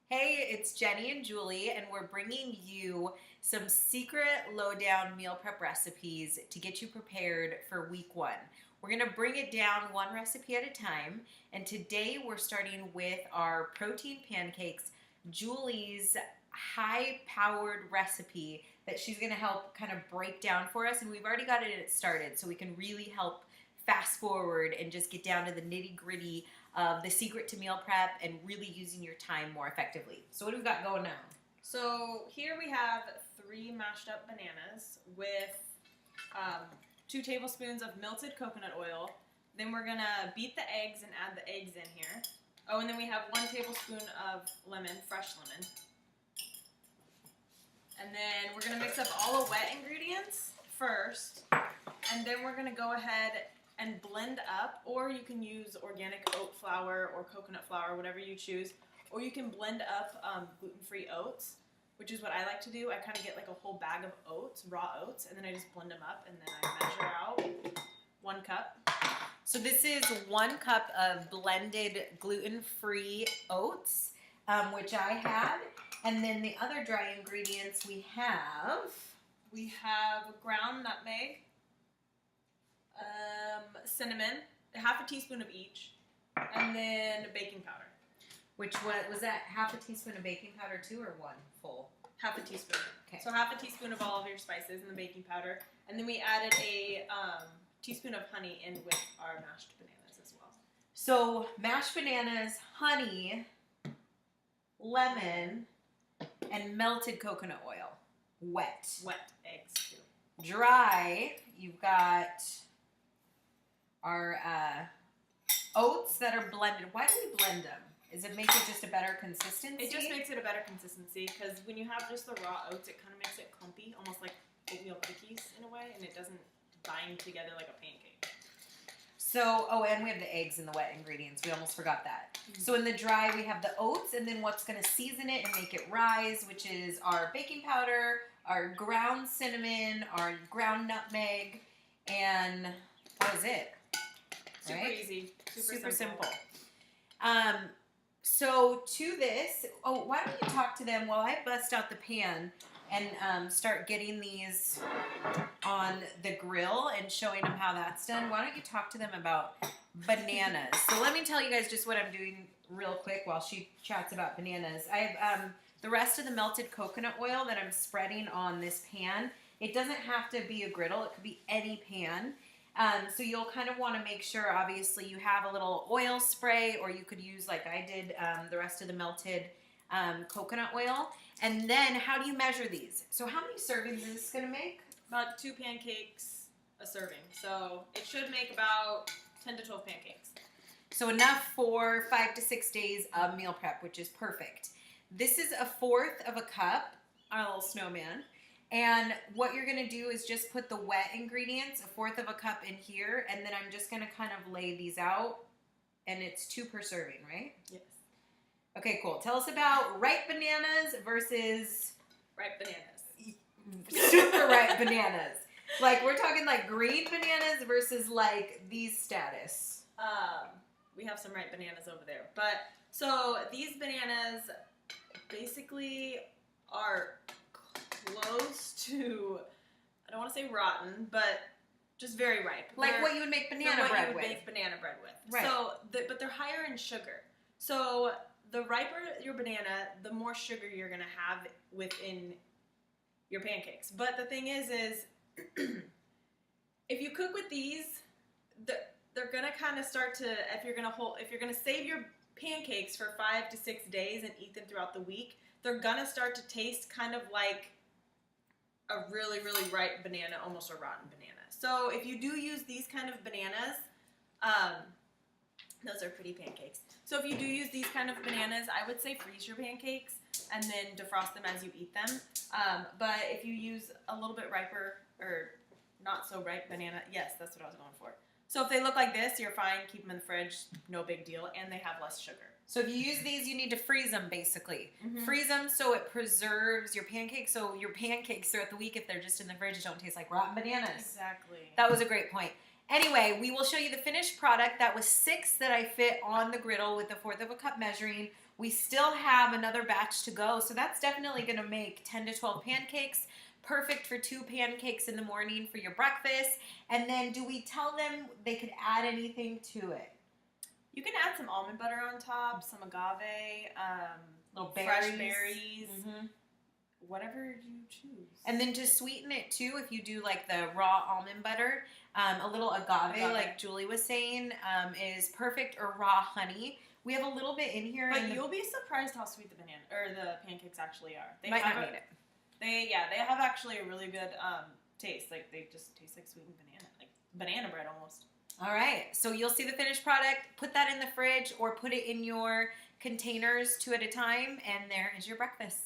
Hey, it's Jenny and Julie, and we're bringing you some secret lowdown meal prep recipes to get you prepared for week one. We're going to bring it down one recipe at a time, and today we're starting with our protein pancakes, Julie's high-powered recipe that she's going to help kind of break down for us, and we've already got it started, so we can really help fast forward and just get down to the nitty-gritty of the secret to meal prep and really using your time more effectively. So what do we got going now? So here we have 3 mashed up bananas with 2 tablespoons of melted coconut oil. Then we're gonna beat the eggs and add the eggs in here. Oh, and then we have 1 tablespoon of lemon, fresh lemon. And then we're gonna mix up all the wet ingredients first. And then we're gonna go ahead and blend up, or you can use organic oat flour or coconut flour, whatever you choose, or you can blend up gluten-free oats, which is what I like to do. I kind of get like a whole bag of oats, raw oats, and then I just blend them up, and then I measure out 1 cup. So this is 1 cup of blended gluten-free oats, which I had, and then the other dry ingredients we have ground nutmeg, cinnamon, half a teaspoon of each, and then baking powder. What was that? Half a teaspoon of baking powder too, or 1 full? Half a teaspoon. Okay. So half a teaspoon of all of your spices and the baking powder, and then we added a teaspoon of honey in with our mashed bananas as well. So mashed bananas, honey, lemon, and melted coconut oil. Wet. Wet eggs too. Dry, you've got our oats that are blended. Why do we blend them? Does it make it just a better consistency? It just makes it a better consistency because when you have just the raw oats, it kind of makes it clumpy, almost like oatmeal cookies in a way, and it doesn't bind together like a pancake. So, and we have the eggs and the wet ingredients. We almost forgot that. Mm-hmm. So in the dry, we have the oats, and then what's going to season it and make it rise, which is our baking powder, our ground cinnamon, our ground nutmeg, and that was it. Super easy. Super simple. So to this, why don't you talk to them while I bust out the pan and start getting these on the grill and showing them how that's done. Why don't you talk to them about bananas? So let me tell you guys just what I'm doing real quick while she chats about bananas. I have the rest of the melted coconut oil that I'm spreading on this pan. It doesn't have to be a griddle. It could be any pan. So you'll kind of want to make sure, obviously, you have a little oil spray, or you could use, like I did, the rest of the melted coconut oil. And then, how do you measure these? So how many servings is this going to make? About 2 pancakes a serving. So it should make about 10 to 12 pancakes. So enough for 5 to 6 days of meal prep, which is perfect. This is 1/4 of a cup, our little snowman. And what you're going to do is just put the wet ingredients, 1/4 of a cup in here, and then I'm just going to kind of lay these out, and it's 2 per serving, right? Yes. Okay, cool. Tell us about ripe bananas versus ripe bananas. Super ripe bananas. Like, we're talking like green bananas versus like these status. We have some ripe bananas over there. But, so these bananas basically are close to, I don't want to say rotten, but just very ripe. Like what you would make banana bread with. Make banana bread with. Right. So, but they're higher in sugar. So the riper your banana, the more sugar you're going to have within your pancakes. But the thing is if you cook with these, they're going to kind of start to, if you're going to save your pancakes for 5 to 6 days and eat them throughout the week, they're going to start to taste kind of like a really, really ripe banana, almost a rotten banana. So if you do use these kind of bananas, those are pretty pancakes. So if you do use these kind of bananas, I would say freeze your pancakes and then defrost them as you eat them. But if you use a little bit riper or not so ripe banana, yes, that's what I was going for. So if they look like this, you're fine. Keep them in the fridge. No big deal. And they have less sugar. So if you use these, you need to freeze them, basically. Mm-hmm. Freeze them so it preserves your pancakes. So your pancakes throughout the week, if they're just in the fridge, don't taste like rotten bananas. Exactly. That was a great point. Anyway, we will show you the finished product. That was 6 that I fit on the griddle with the 1/4 of a cup measuring. We still have another batch to go, so that's definitely going to make 10 to 12 pancakes. Perfect for 2 pancakes in the morning for your breakfast. And then do we tell them they could add anything to it? You can add some almond butter on top, some agave, Little fresh berries. berries, Mm-hmm. whatever you choose. And then to sweeten it too, if you do like the raw almond butter, a little agave, like Julie was saying, is perfect, or raw honey. We have a little bit in here. But you'll be surprised how sweet the banana or the pancakes actually are. They might not need it. They have actually a really good taste. Like they just taste like sweetened banana, like banana bread almost. All right, so you'll see the finished product. Put that in the fridge or put it in your containers 2 at a time, and there is your breakfast.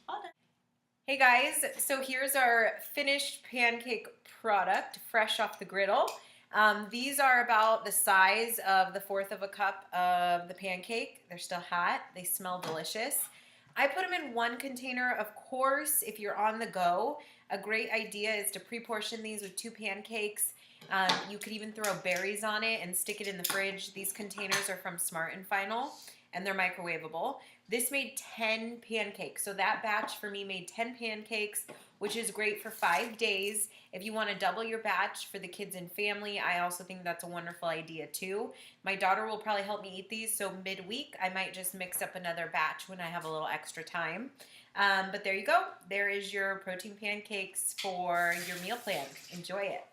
All done. Hey guys, so here's our finished pancake product, fresh off the griddle. These are about the size of the 1/4 of a cup of the pancake. They're still hot. They smell delicious. I put them in one container. Of course, if you're on the go, a great idea is to pre-portion these with 2 pancakes. You could even throw berries on it and stick it in the fridge. These containers are from Smart & Final, and they're microwavable. This made 10 pancakes. So that batch for me made 10 pancakes, which is great for 5 days. If you want to double your batch for the kids and family, I also think that's a wonderful idea too. My daughter will probably help me eat these, so midweek I might just mix up another batch when I have a little extra time. But there you go. There is your protein pancakes for your meal plan. Enjoy it.